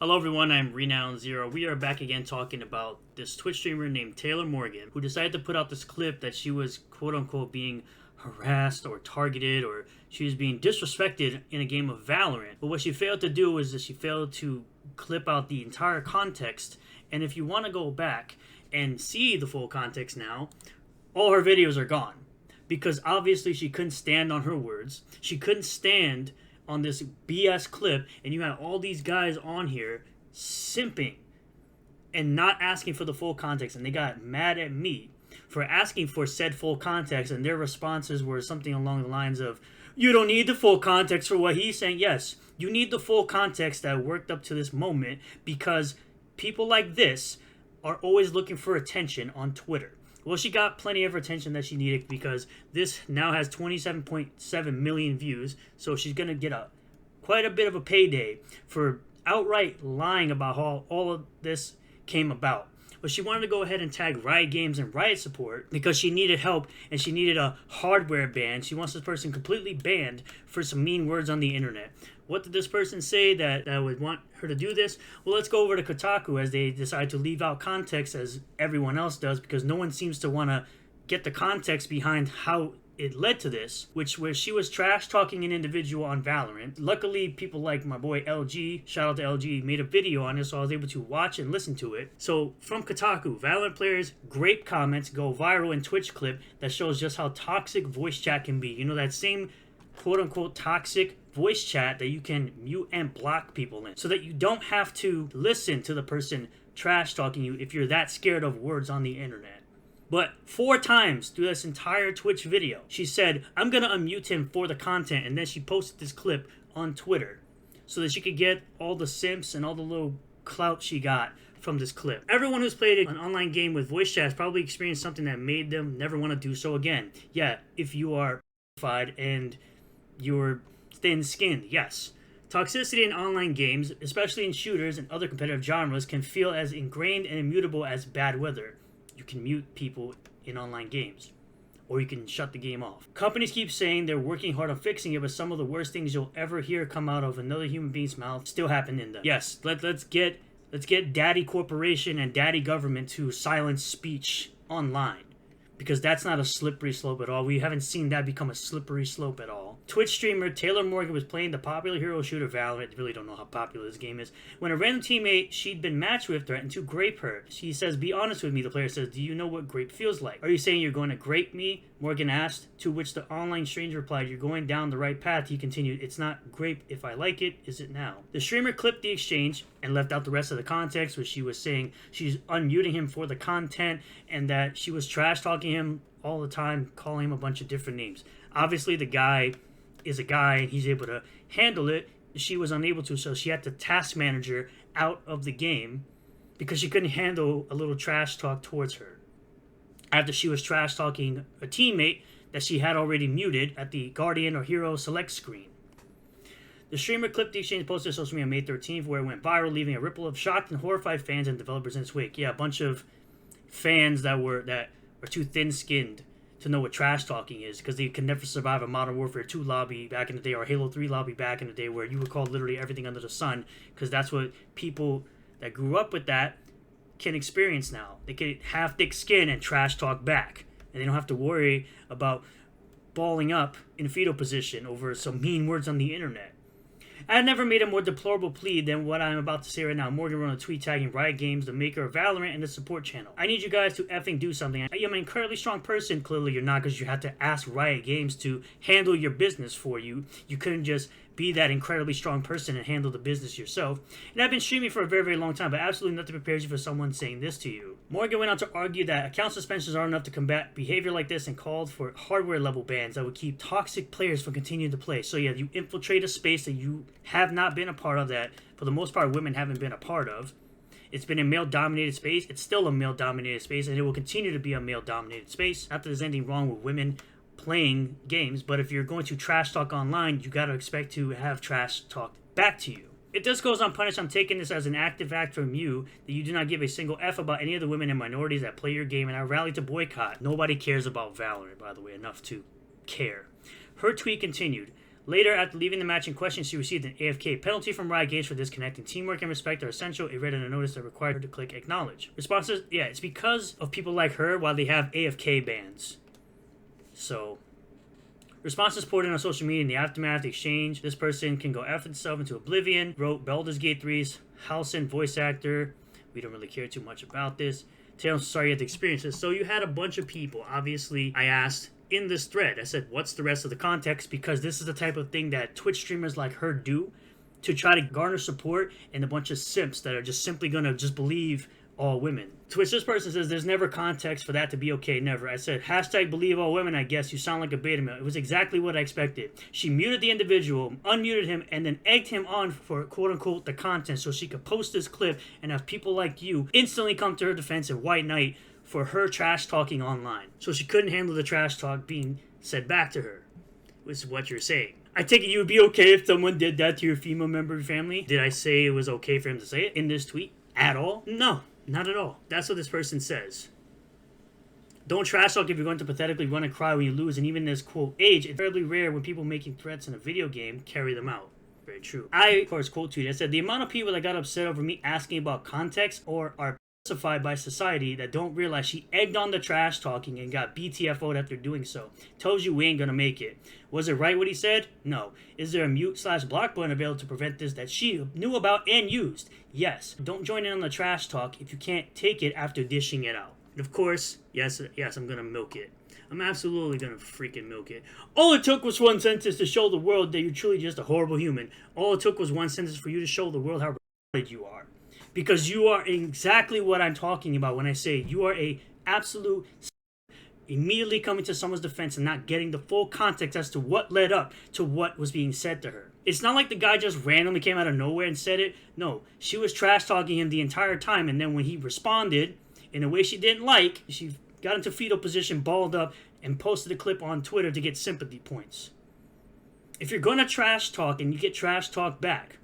Hello everyone, I'm Renown Zero. We are back again talking about this Twitch streamer named Taylor Morgan, who decided to put out this clip that she was quote-unquote being harassed or targeted, or she was being disrespected in a game of Valorant. But what she failed to do is that she failed to clip out the entire context. And if you want to go back and see the full context now, all her videos are gone. Because obviously she couldn't stand on her words. She couldn't stand on this BS clip, and you had all these guys on here simping and not asking for the full context, and they got mad at me for asking for said full context, and their responses were something along the lines of, you don't need the full context for what he's saying. Yes, you need the full context that worked up to this moment, because people like this are always looking for attention on Twitter. Well, she got plenty of attention that she needed, because this now has 27.7 million views, so she's going to get quite a bit of a payday for outright lying about how all of this came about. But she wanted to go ahead and tag Riot Games and Riot Support because she needed help and she needed a hardware ban. She wants this person completely banned for some mean words on the internet. What did this person say that would want her to do this? Well, let's go over to Kotaku as they decide to leave out context as everyone else does, because no one seems to want to get the context behind how it led to this, where she was trash talking an individual on Valorant. Luckily, people like my boy LG, shout out to LG, made a video on it, so I was able to watch and listen to it. So from Kotaku, Valorant players' grape comments go viral in Twitch clip that shows just how toxic voice chat can be. You know, that same quote-unquote toxic voice chat that you can mute and block people in, so that you don't have to listen to the person trash talking you if you're that scared of words on the internet. But 4 times through this entire Twitch video, she said, I'm going to unmute him for the content, and then she posted this clip on Twitter so that she could get all the simps and all the little clout she got from this clip. Everyone who's played an online game with voice chat has probably experienced something that made them never want to do so again. Yeah, if you are and you're thin-skinned, yes. Toxicity in online games, especially in shooters and other competitive genres, can feel as ingrained and immutable as bad weather. You can mute people in online games, or you can shut the game off. Companies keep saying they're working hard on fixing it, but some of the worst things you'll ever hear come out of another human being's mouth still happen in them. Yes, let's get Daddy Corporation and Daddy Government to silence speech online, because that's not a slippery slope at all. We haven't seen that become a slippery slope at all. Twitch streamer Taylor Morgan was playing the popular hero shooter Valorant. I really don't know how popular this game is, when a random teammate she'd been matched with threatened to grape her. She says, be honest with me. The player says, do you know what grape feels like? Are you saying you're going to grape me? Morgan asked, to which the online stranger replied, you're going down the right path. He continued, it's not grape if I like it, is it now? The streamer clipped the exchange and left out the rest of the context, where she was saying she's unmuting him for the content and that she was trash talking him all the time, calling him a bunch of different names. Obviously, the guy is a guy and he's able to handle it. She was unable to, so she had to task manager out of the game because she couldn't handle a little trash talk towards her after she was trash talking a teammate that she had already muted at the Guardian or Hero select screen. The streamer clipped the exchange, posted to social media on May 13th, where it went viral, leaving a ripple of shocked and horrified fans and developers in its wake. Yeah, a bunch of fans that were too thin-skinned to know what trash talking is, because they could never survive a Modern Warfare 2 lobby back in the day, or Halo 3 lobby back in the day, where you would call literally everything under the sun, because that's what people that grew up with that can experience now. They can have thick skin and trash talk back, and they don't have to worry about balling up in fetal position over some mean words on the internet. I had never made a more deplorable plea than what I'm about to say right now. Morgan wrote a tweet tagging Riot Games, the maker of Valorant, and the support channel. I need you guys to effing do something. I am an incredibly strong person. Clearly you're not, because you had to ask Riot Games to handle your business for you. You couldn't just be that incredibly strong person and handle the business yourself. And I've been streaming for a very, very long time, but absolutely nothing prepares you for someone saying this to you. Morgan went on to argue that account suspensions aren't enough to combat behavior like this, and called for hardware level bans that would keep toxic players from continuing to play. So yeah, you infiltrate a space that you have not been a part of, that for the most part women haven't been a part of. It's been a male-dominated space. It's still a male-dominated space, and it will continue to be a male-dominated space. Not that there's anything wrong with women playing games, but if you're going to trash talk online, you got to expect to have trash talk back to you. If this goes unpunished, I'm taking this as an active act from you that you do not give a single F about any of the women and minorities that play your game, and I rally to boycott. Nobody cares about Valorant, by the way, enough to care. Her tweet continued, Later, after leaving the match in question, she received an AFK penalty from Riot Games for disconnecting. Teamwork and respect are essential. It read in a notice that required her to click acknowledge. Responses, yeah, it's because of people like her why they have AFK bans. So, responses poured in on social media in the aftermath of the exchange. This person can go F itself into oblivion. Wrote Baldur's Gate 3's Halcyon voice actor. We don't really care too much about this. Taylor, I'm sorry you had to experience this. So you had a bunch of people. Obviously, I asked in this thread, I said, what's the rest of the context? Because this is the type of thing that Twitch streamers like her do to try to garner support, and a bunch of simps that are just simply going to just believe all women. Twitch, this person says, there's never context for that to be okay, never. I said, hashtag believe all women, I guess. You sound like a beta male. It was exactly what I expected. She muted the individual, unmuted him, and then egged him on for quote-unquote the content so she could post this clip and have people like you instantly come to her defense and white knight for her trash talking online. So she couldn't handle the trash talk being said back to her, which is what you're saying. I take it you would be okay if someone did that to your female member of your family? Did I say it was okay for him to say it in this tweet at all? No, not at all. That's what this person says. Don't trash talk if you're going to pathetically run and cry when you lose, and even in this quote age, it's terribly rare when people making threats in a video game carry them out. Very true. I, of course, quote tweeted, I said, the amount of people that got upset over me asking about context or are pacified by society that don't realize she egged on the trash talking and got BTFO'd after doing so tells you we ain't gonna make it. Was it right what he said? No. Is there a mute/block button available to prevent this that she knew about and used? Yes. Don't join in on the trash talk if you can't take it after dishing it out. And of course, yes, I'm gonna milk it. I'm absolutely gonna freaking milk it. All it took was one sentence to show the world that you're truly just a horrible human. All it took was one sentence for you to show the world how retarded you are. Because you are exactly what I'm talking about when I say you are a absolute immediately coming to someone's defense and not getting the full context as to what led up to what was being said to her. It's not like the guy just randomly came out of nowhere and said it. No, she was trash talking him the entire time, and then when he responded in a way she didn't like, she got into fetal position, balled up, and posted a clip on Twitter to get sympathy points. If you're going to trash talk and you get trash talk back,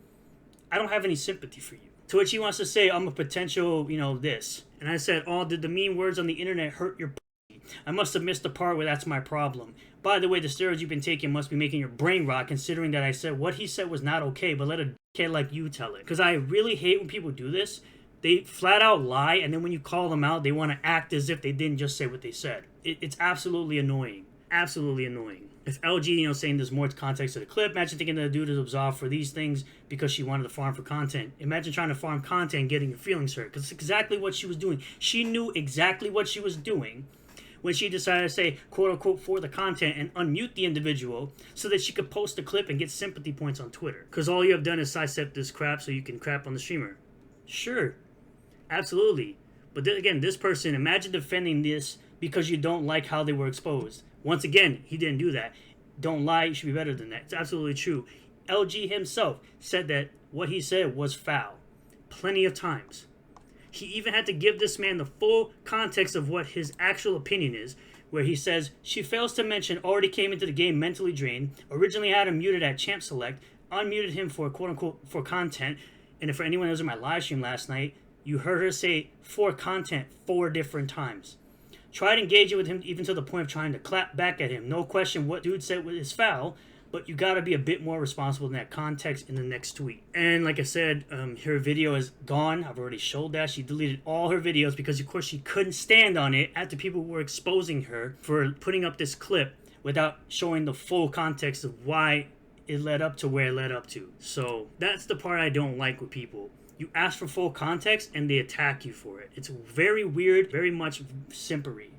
I don't have any sympathy for you. To which he wants to say, I'm a potential, this. And I said, oh, did the mean words on the internet hurt your pussy? I must have missed the part where that's my problem. By the way, the steroids you've been taking must be making your brain rot, considering that I said what he said was not okay, but let a kid like you tell it. Because I really hate when people do this. They flat out lie, and then when you call them out, they want to act as if they didn't just say what they said. It's absolutely annoying. Absolutely annoying. If LG, saying there's more context to the clip, imagine thinking that the dude is absolved for these things because she wanted to farm for content. Imagine trying to farm content and getting your feelings hurt, because it's exactly what she was doing. She knew exactly what she was doing when she decided to say, quote-unquote, for the content and unmute the individual so that she could post the clip and get sympathy points on Twitter. Because all you have done is sidestep this crap so you can crap on the streamer. Sure. Absolutely. But then again, this person, imagine defending this because you don't like how they were exposed. Once again, he didn't do that. Don't lie, you should be better than that. It's absolutely true. LG himself said that what he said was foul. Plenty of times. He even had to give this man the full context of what his actual opinion is, where he says, she fails to mention already came into the game mentally drained, originally had him muted at champ select, unmuted him for quote-unquote for content, and for anyone who was in my live stream last night, you heard her say for content 4 different times. Tried engaging with him even to the point of trying to clap back at him. No question what dude said is foul, but you gotta be a bit more responsible in that context in the next tweet. And like I said, her video is gone. I've already showed that. She deleted all her videos because of course she couldn't stand on it after people were exposing her for putting up this clip without showing the full context of why it led up to where it led up to. So that's the part I don't like with people. You ask for full context and they attack you for it. It's very weird, very much simpery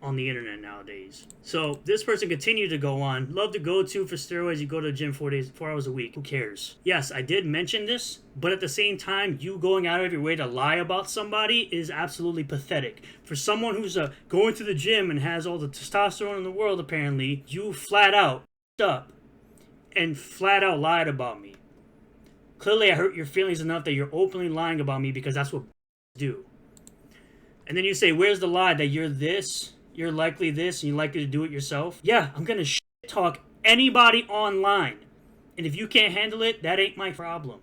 on the internet nowadays. So this person continued to go on. Love to go to for steroids. You go to the gym 4 hours a week. Who cares? Yes, I did mention this, but at the same time, you going out of your way to lie about somebody is absolutely pathetic. For someone who's going to the gym and has all the testosterone in the world, apparently, you flat out up and flat out lied about me. Clearly, I hurt your feelings enough that you're openly lying about me because that's what do. And then you say, where's the lie that you're this, you're likely this, and you're likely to do it yourself? Yeah, I'm going to shit talk anybody online. And if you can't handle it, that ain't my problem.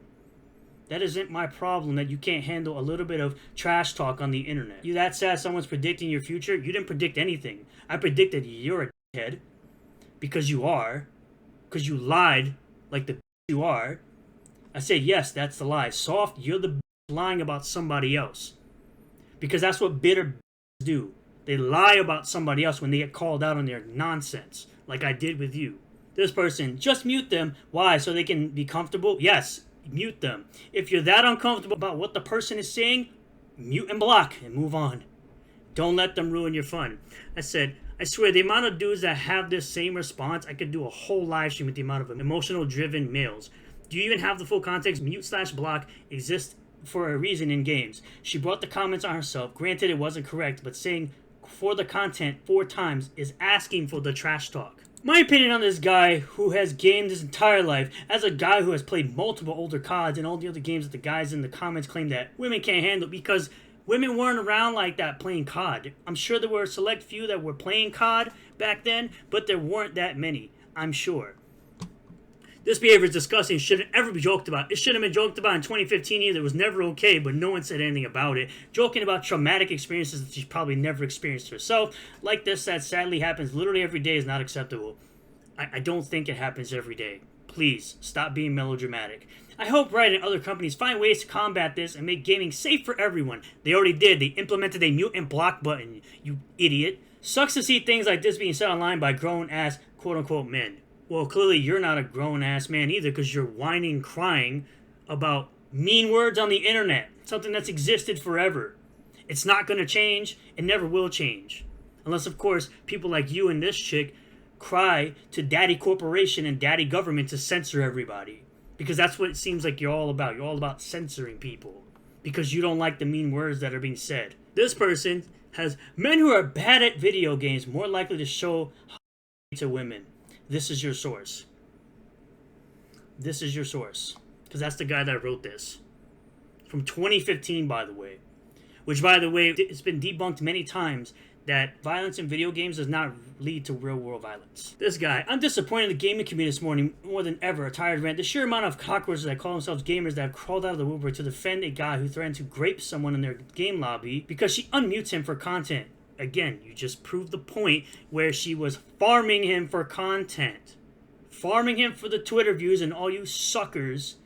That isn't my problem that you can't handle a little bit of trash talk on the internet. You that sad someone's predicting your future? You didn't predict anything. I predicted you're a dickhead because you are. because you lied like the you are. I said, yes, that's the lie. Soft, you're the lying about somebody else. Because that's what bitter do. They lie about somebody else when they get called out on their nonsense, like I did with you. This person, just mute them. Why? So they can be comfortable? Yes, mute them. If you're that uncomfortable about what the person is saying, mute and block and move on. Don't let them ruin your fun. I said, I swear, the amount of dudes that have this same response, I could do a whole live stream with the amount of emotional driven males. Do you even have the full context? Mute/block exists for a reason in games. She brought the comments on herself. Granted, it wasn't correct, but saying for the content 4 times is asking for the trash talk. My opinion on this guy who has gamed his entire life, as a guy who has played multiple older CODs and all the other games that the guys in the comments claim that women can't handle because women weren't around like that playing COD. I'm sure there were a select few that were playing COD back then, but there weren't that many, I'm sure. This behavior is disgusting. It shouldn't ever be joked about. It shouldn't have been joked about in 2015 either. It was never okay, but no one said anything about it. Joking about traumatic experiences that she's probably never experienced herself, like this that sadly happens literally every day, is not acceptable. I don't think it happens every day. Please, stop being melodramatic. I hope Riot and other companies find ways to combat this and make gaming safe for everyone. They already did. They implemented a mute and block button, you idiot. Sucks to see things like this being said online by grown-ass quote-unquote men. Well, clearly you're not a grown-ass man either because you're whining, crying about mean words on the internet. Something that's existed forever. It's not going to change. It never will change. Unless, of course, people like you and this chick cry to daddy corporation and daddy government to censor everybody. Because that's what it seems like you're all about. You're all about censoring people. Because you don't like the mean words that are being said. This person has men who are bad at video games more likely to show to women. This is your source. This is your source. Because that's the guy that wrote this. From 2015, by the way. Which, by the way, it's been debunked many times that violence in video games does not lead to real-world violence. This guy, I'm disappointed in the gaming community this morning more than ever. A tired rant. The sheer amount of cockroaches that call themselves gamers that have crawled out of the woodwork to defend a guy who threatened to grape someone in their game lobby because she unmutes him for content. Again, you just proved the point where she was farming him for content. Farming him for the Twitter views, and all you suckers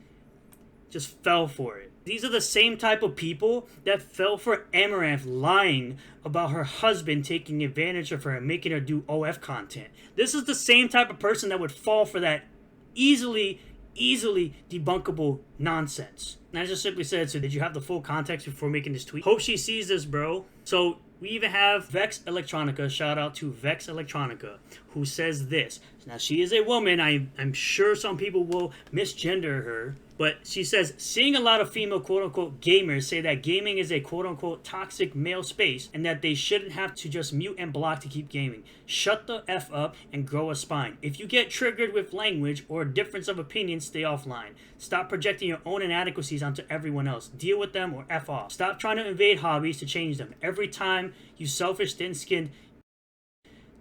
just fell for it. These are the same type of people that fell for Amaranth lying about her husband taking advantage of her and making her do OF content. This is the same type of person that would fall for that easily debunkable nonsense. And I just simply said, so did you have the full context before making this tweet? Hope she sees this, bro. So we even have Vex Electronica, shout out to Vex Electronica, who says this. Now, she is a woman. I'm sure some people will misgender her, but she says, seeing a lot of female quote-unquote gamers say that gaming is a quote-unquote toxic male space and that they shouldn't have to just mute and block to keep gaming. Shut the F up and grow a spine. If you get triggered with language or a difference of opinion, stay offline. Stop projecting your own inadequacies onto everyone else. Deal with them or F off. Stop trying to invade hobbies to change them. Every time you selfish, thin-skinned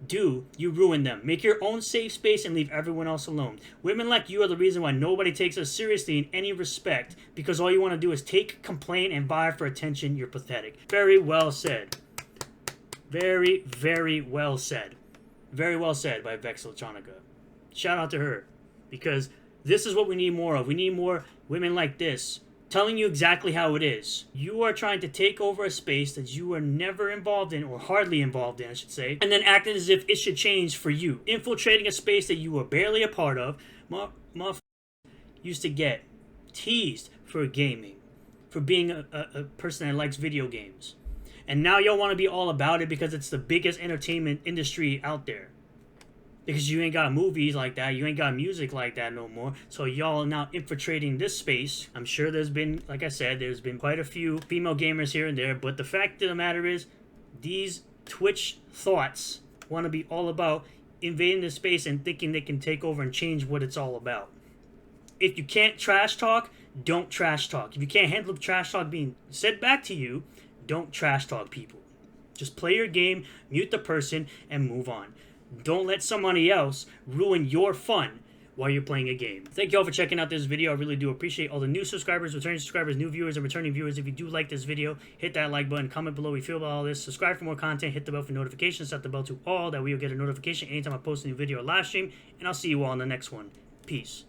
you ruin them. Make your own safe space and leave everyone else alone. Women like you are the reason why nobody takes us seriously in any respect, because all you want to do is take, complain, and vie for attention. You're pathetic. Very well said. Very, very well said. Very well said by Vex Electronica. Shout out to her, because this is what we need more of. We need more women like this, telling you exactly how it is. You are trying to take over a space that you were never involved in, or hardly involved in, I should say, and then acting as if it should change for you. Infiltrating a space that you were barely a part of. Used to get teased for gaming, for being a person that likes video games. And now y'all want to be all about it because it's the biggest entertainment industry out there. Because you ain't got movies like that, you ain't got music like that no more. So y'all are now infiltrating this space. I'm sure there's been, like I said, there's been quite a few female gamers here and there. But the fact of the matter is, these Twitch thoughts want to be all about invading the space and thinking they can take over and change what it's all about. If you can't trash talk, don't trash talk. If you can't handle trash talk being said back to you, don't trash talk people. Just play your game, mute the person, and move on. Don't let somebody else ruin your fun while you're playing a game. Thank you all for checking out this video. I really do appreciate all the new subscribers, returning subscribers, new viewers, and returning viewers. If you do like this video, hit that like button, comment below what you feel about all this, subscribe for more content, hit the bell for notifications, set the bell to all, that way you'll get a notification anytime I post a new video or live stream, and I'll see you all in the next one. Peace.